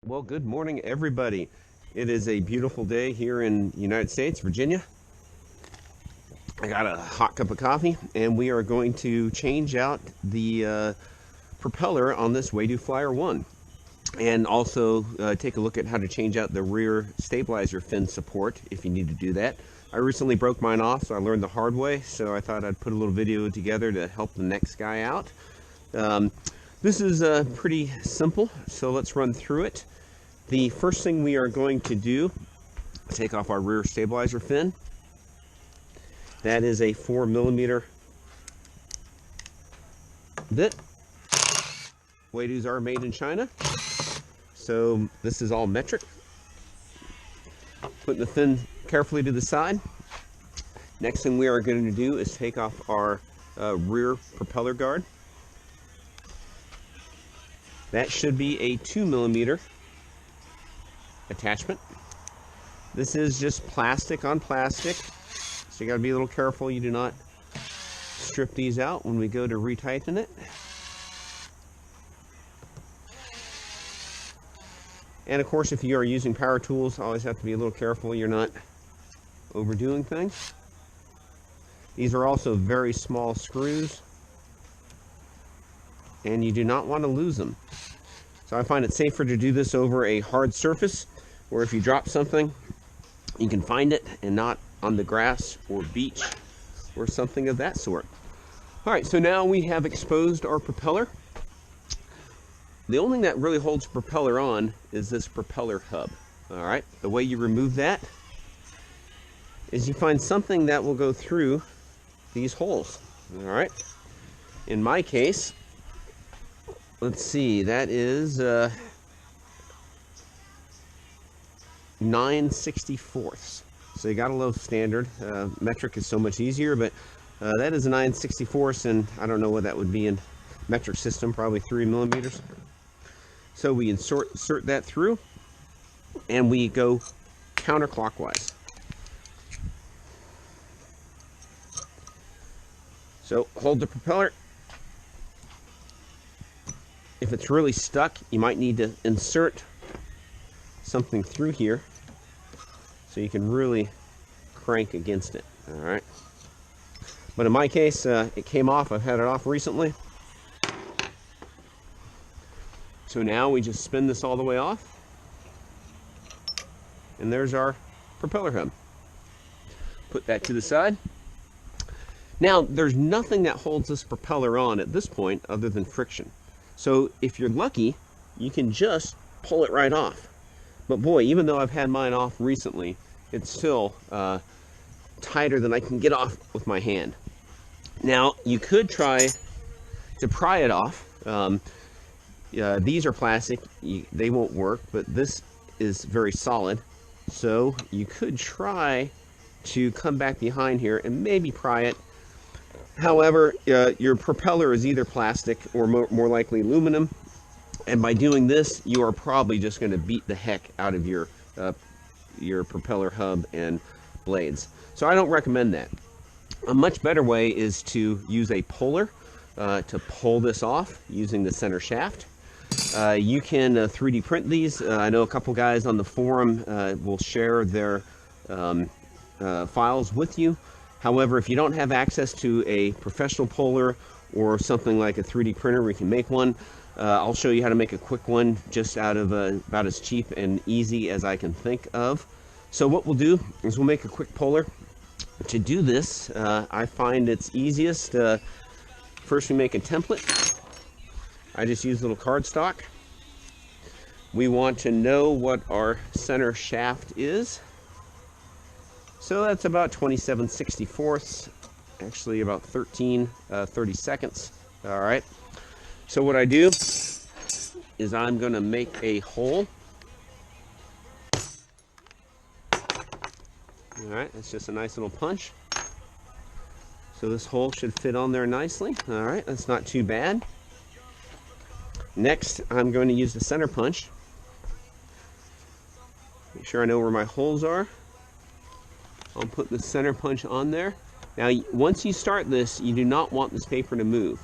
Well, good morning, everybody. It is a beautiful day here in the United States, Virginia. I got a hot cup of coffee, and we are going to change out the propeller on this Waydoo Flyer ONE, and also take a look at how to change out the rear stabilizer fin support if you need to do that. I recently broke mine off, so I learned the hard way, so I thought I'd put a little video together to help the next guy out. This is pretty simple, so let's run through it. The first thing we are going to do, take off our rear stabilizer fin. That is a 4mm bit. Waydoos are made in China, so this is all metric. Putting the fin carefully to the side. Next thing we are going to do is take off our rear propeller guard. That should be a 2mm attachment. This is just plastic on plastic, so you got to be a little careful you do not strip these out when we go to retighten it. And of course, if you are using power tools, always have to be a little careful you're not overdoing things. These are also very small screws, and you do not want to lose them. So I find it safer to do this over a hard surface, where if you drop something, you can find it and not on the grass or beach or something of that sort. All right, so now we have exposed our propeller. The only thing that really holds the propeller on is this propeller hub. All right, the way you remove that is you find something that will go through these holes. All right, in my case, let's see, that is 9/64. So you got to love standard. Metric is so much easier, but that is a 9/64, and I don't know what that would be in metric system, probably 3mm. So we insert that through, and we go counterclockwise. So hold the propeller. If it's really stuck, you might need to insert something through here so you can really crank against it. All right. But in my case, it came off. I've had it off recently. So now we just spin this all the way off, and there's our propeller hub. Put that to the side. Now, there's nothing that holds this propeller on at this point other than friction. So if you're lucky, you can just pull it right off. But boy, even though I've had mine off recently, it's still tighter than I can get off with my hand. Now, you could try to pry it off. These are plastic, they won't work, but this is very solid. So you could try to come back behind here and maybe pry it. However, your propeller is either plastic or more likely aluminum, and by doing this, you are probably just going to beat the heck out of your propeller hub and blades. So I don't recommend that. A much better way is to use a puller to pull this off using the center shaft. You can 3D print these. I know a couple guys on the forum will share their files with you. However, if you don't have access to a professional puller or something like a 3D printer where you can make one, I'll show you how to make a quick one just out of about as cheap and easy as I can think of. So what we'll do is we'll make a quick puller. To do this, I find it's easiest. First we make a template. I just use a little cardstock. We want to know what our center shaft is. So that's about 27/64, actually about 13/32. All right. So what I do is I'm going to make a hole. All right, that's just a nice little punch. So this hole should fit on there nicely. All right, that's not too bad. Next, I'm going to use the center punch. Make sure I know where my holes are. I'll put the center punch on there. Now, once you start this, you do not want this paper to move.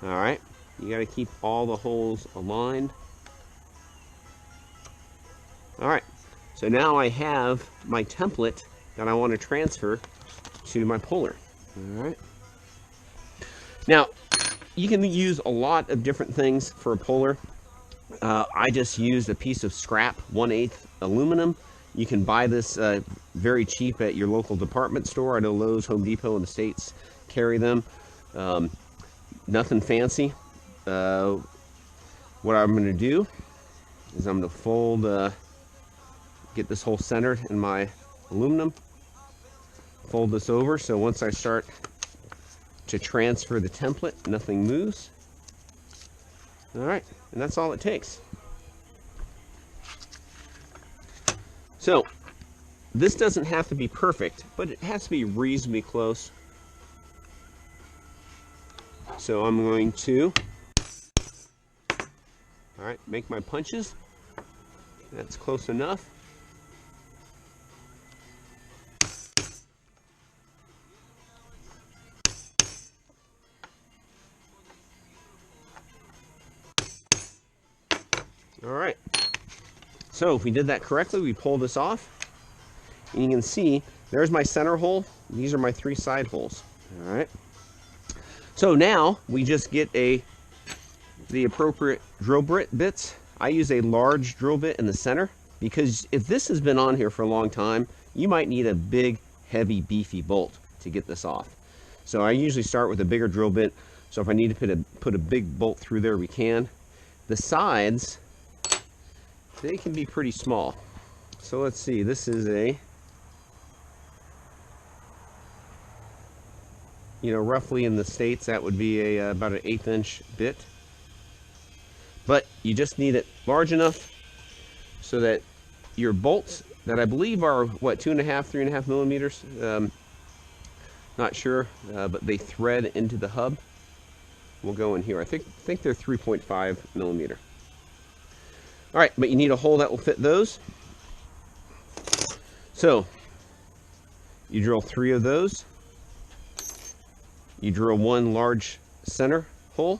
All right, you got to keep all the holes aligned. All right, so now I have my template that I want to transfer to my puller. All right. Now, you can use a lot of different things for a puller. I just used a piece of scrap 1/8 aluminum. You can buy this very cheap at your local department store. I know Lowe's, Home Depot in the States carry them. Nothing fancy. What I'm going to do is I'm going to fold, get this hole centered in my aluminum. Fold this over so once I start to transfer the template, nothing moves. All right, and that's all it takes. So, this doesn't have to be perfect, but it has to be reasonably close. So I'm going to, all right, make my punches. That's close enough. All right, so if we did that correctly, we pull this off, and you can see there's my center hole. These are my 3 side holes. All right, so now we just get the appropriate drill bits. I use a large drill bit in the center because if this has been on here for a long time, you might need a big, heavy, beefy bolt to get this off. So I usually start with a bigger drill bit, so if I need to put a big bolt through there, we can. The sides, they can be pretty small. So let's see, this is a, roughly in the States, that would be about an 1/8 inch bit. But you just need it large enough so that your bolts, that I believe are, what, 2.5, 3.5 millimeters? Not sure, but they thread into the hub. Will go in here. I think they're 3.5 millimeter. All right, but you need a hole that will fit those. So you drill 3 of those. You drill 1 large center hole,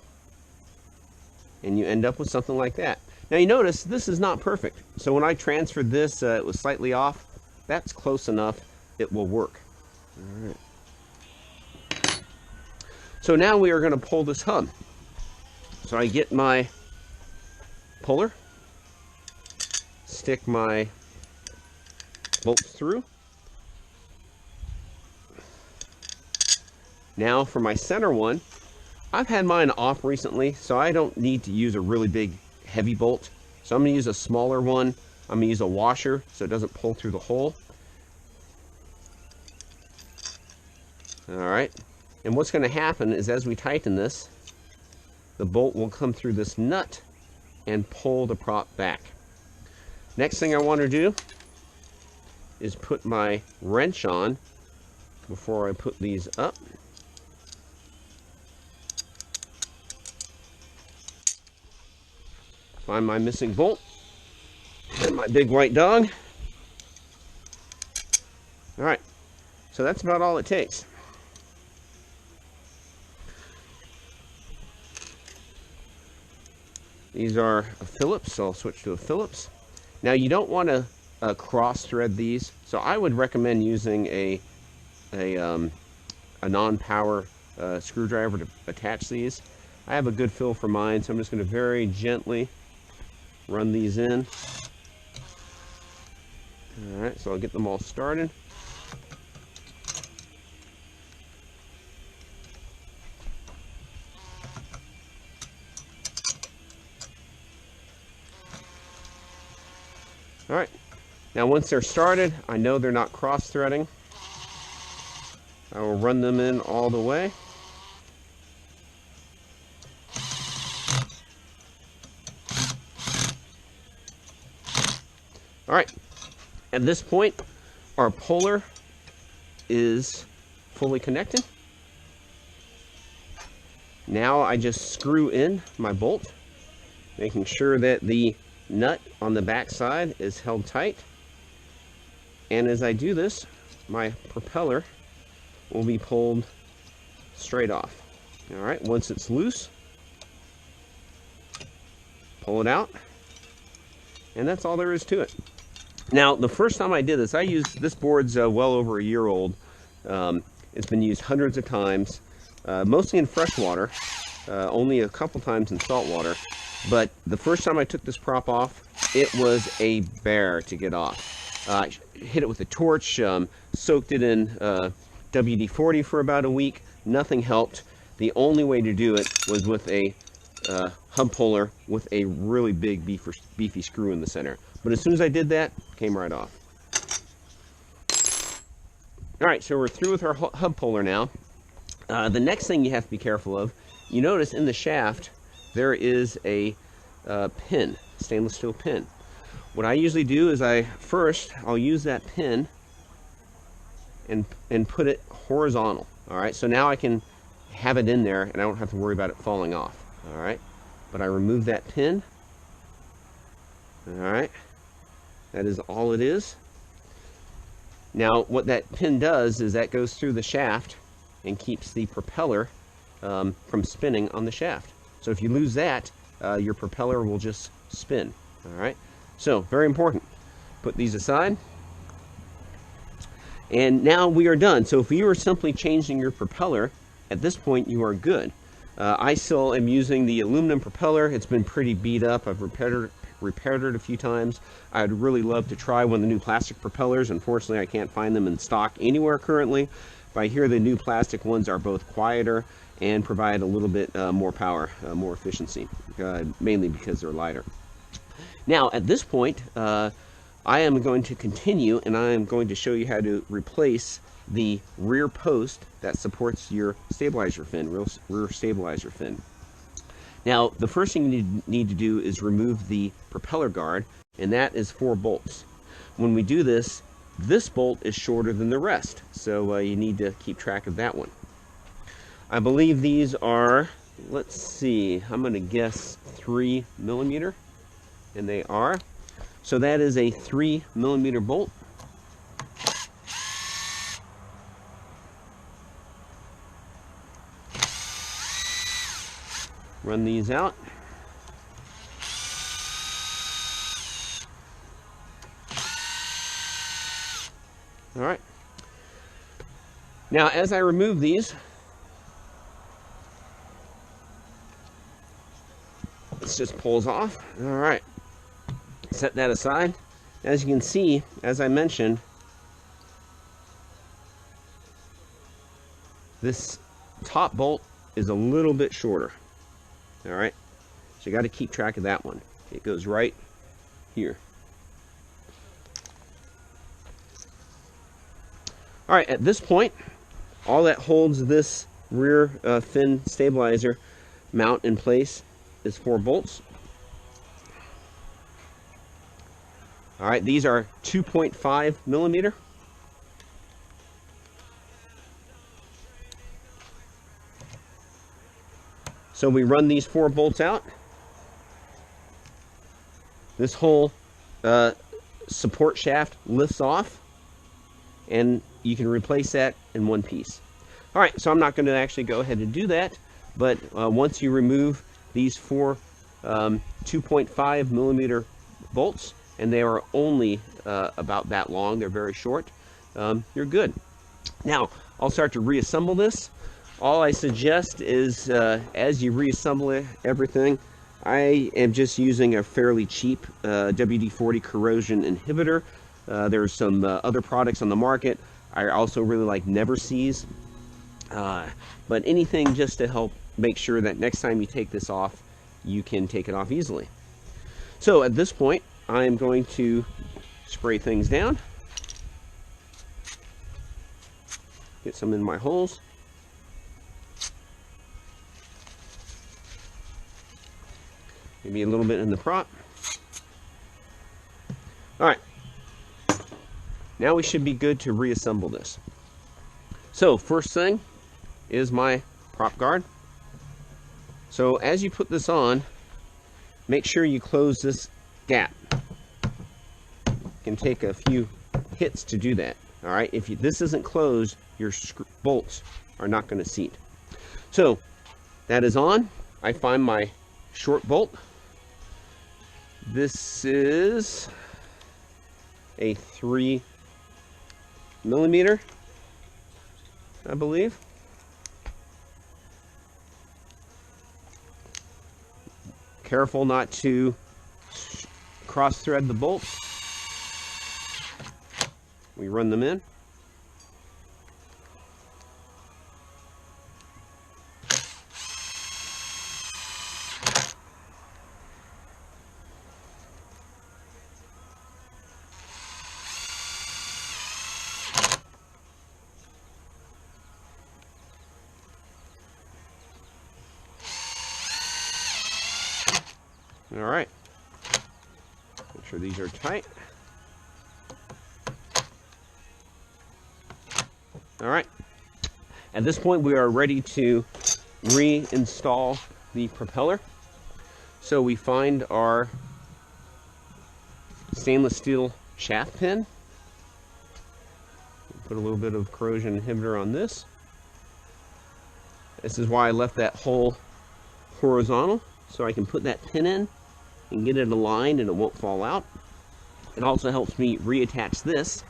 and you end up with something like that. Now you notice this is not perfect. So when I transferred this, it was slightly off. That's close enough. It will work. All right. So now we are going to pull this hub. So I get my puller, stick my bolts through. Now for my center one, I've had mine off recently, so I don't need to use a really big, heavy bolt. So I'm going to use a smaller one. I'm going to use a washer so it doesn't pull through the hole. All right. And what's going to happen is as we tighten this, the bolt will come through this nut and pull the prop back. Next thing I want to do is put my wrench on before I put these up. Find my missing bolt and my big white dog. All right, so that's about all it takes. These are a Phillips, so I'll switch to a Phillips. Now you don't want to cross thread these, so I would recommend using a non-power screwdriver to attach these. I have a good fill for mine, so I'm just going to very gently run these in. All right, so I'll get them all started. All right, now once they're started, I know they're not cross-threading. I will run them in all the way. All right, at this point, our puller is fully connected. Now I just screw in my bolt, making sure that the nut on the back side is held tight. And as I do this, my propeller will be pulled straight off. All right, once it's loose, pull it out, and that's all there is to it. Now, the first time I did this, I used, this board's well over a year old. It's been used hundreds of times, mostly in freshwater, only a couple times in saltwater. But the first time I took this prop off, it was a bear to get off. I hit it with a torch, soaked it in WD-40 for about a week. Nothing helped. The only way to do it was with a hub puller with a really big beefy screw in the center. But as soon as I did that, it came right off. All right, so we're through with our hub puller now. The next thing you have to be careful of, you notice in the shaft there is a pin, stainless steel pin. What I usually do is I'll use that pin and put it horizontal. All right, so now I can have it in there and I don't have to worry about it falling off. All right, but I remove that pin. All right, that is all it is. Now what that pin does is that goes through the shaft and keeps the propeller from spinning on the shaft. So if you lose that, your propeller will just spin. All right, so very important. Put these aside. And now we are done. So if you are simply changing your propeller, at this point you are good. I still am using the aluminum propeller. It's been pretty beat up. I've repaired it a few times. I'd really love to try one of the new plastic propellers. Unfortunately, I can't find them in stock anywhere currently. But I hear the new plastic ones are both quieter and provide a little bit more power, more efficiency, mainly because they're lighter. Now, at this point, I am going to continue and I am going to show you how to replace the rear post that supports your stabilizer fin, rear stabilizer fin. Now, the first thing you need to do is remove the propeller guard, and that is 4 bolts. When we do this, this bolt is shorter than the rest, so you need to keep track of that one. I believe these are, let's see, I'm going to guess 3 millimeter, and they are. So that is a 3 millimeter bolt. Run these out. All right. Now, as I remove these, this just pulls off. All right. Set that aside. As you can see, as I mentioned, this top bolt is a little bit shorter. All right, so you got to keep track of that one. It goes right here. All right, at this point, all that holds this rear fin stabilizer mount in place is 4 bolts. All right, these are 2.5 millimeter. So we run these 4 bolts out. This whole support shaft lifts off, and you can replace that in one piece. All right, so I'm not going to actually go ahead and do that, but once you remove these 4 2.5 millimeter bolts, and they are only about that long, they're very short, you're good. Now, I'll start to reassemble this. All I suggest is, as you reassemble everything, I am just using a fairly cheap WD-40 corrosion inhibitor. There's some other products on the market. I also really like Never Seize. But anything just to help make sure that next time you take this off, you can take it off easily. So at this point, I am going to spray things down. Get some in my holes. Maybe a little bit in the prop. All right. Now we should be good to reassemble this. So first thing is my prop guard. So as you put this on, make sure you close this gap. It can take a few hits to do that. All right. If this isn't closed, your bolts are not going to seat. So that is on. I find my short bolt. This is a 3mm, I believe. Careful not to cross thread the bolts. We run them in. All right, make sure these are tight. All right, at this point we are ready to reinstall the propeller. So we find our stainless steel shaft pin. Put a little bit of corrosion inhibitor on this. This is why I left that hole horizontal, so I can put that pin in and get it aligned and it won't fall out. It also helps me reattach this.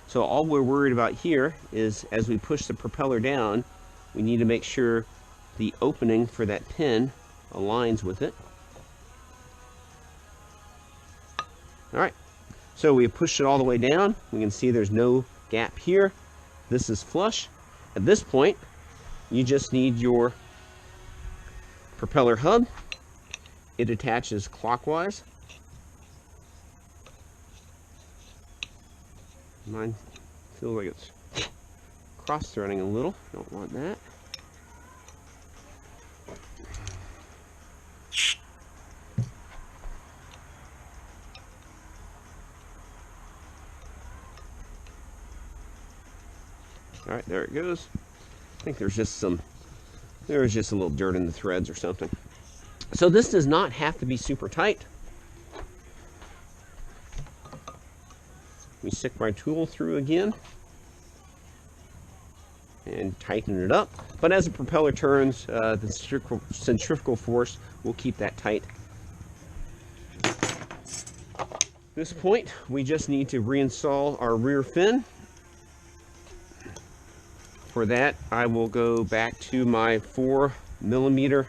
So all we're worried about here is as we push the propeller down, we need to make sure the opening for that pin aligns with it. All right, so we pushed it all the way down. We can see there's no gap here. This is flush. At this point, you just need your propeller hub. It attaches clockwise. Mine feels like it's cross-threading a little. Don't want that. All right, there it goes. I think there's just a little dirt in the threads or something. So this does not have to be super tight. We stick my tool through again and tighten it up. But as the propeller turns, the centrifugal force will keep that tight. At this point, we just need to reinstall our rear fin. For that, I will go back to my 4mm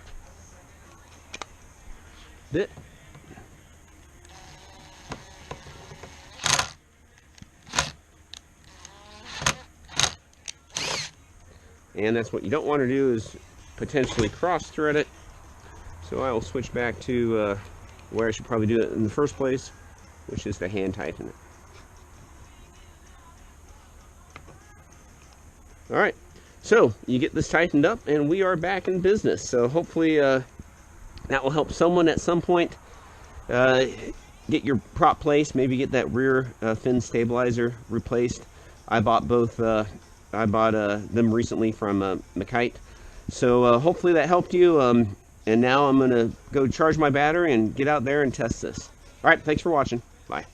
bit. And that's what you don't want to do, is potentially cross thread it. So I will switch back to where I should probably do it in the first place, which is to hand tighten it. All right, so you get this tightened up and we are back in business. So hopefully that will help someone at some point get your prop placed, maybe get that rear fin stabilizer replaced. I bought both. I bought them recently from McKite. So hopefully that helped you. And now I'm going to go charge my battery and get out there and test this. All right, thanks for watching. Bye.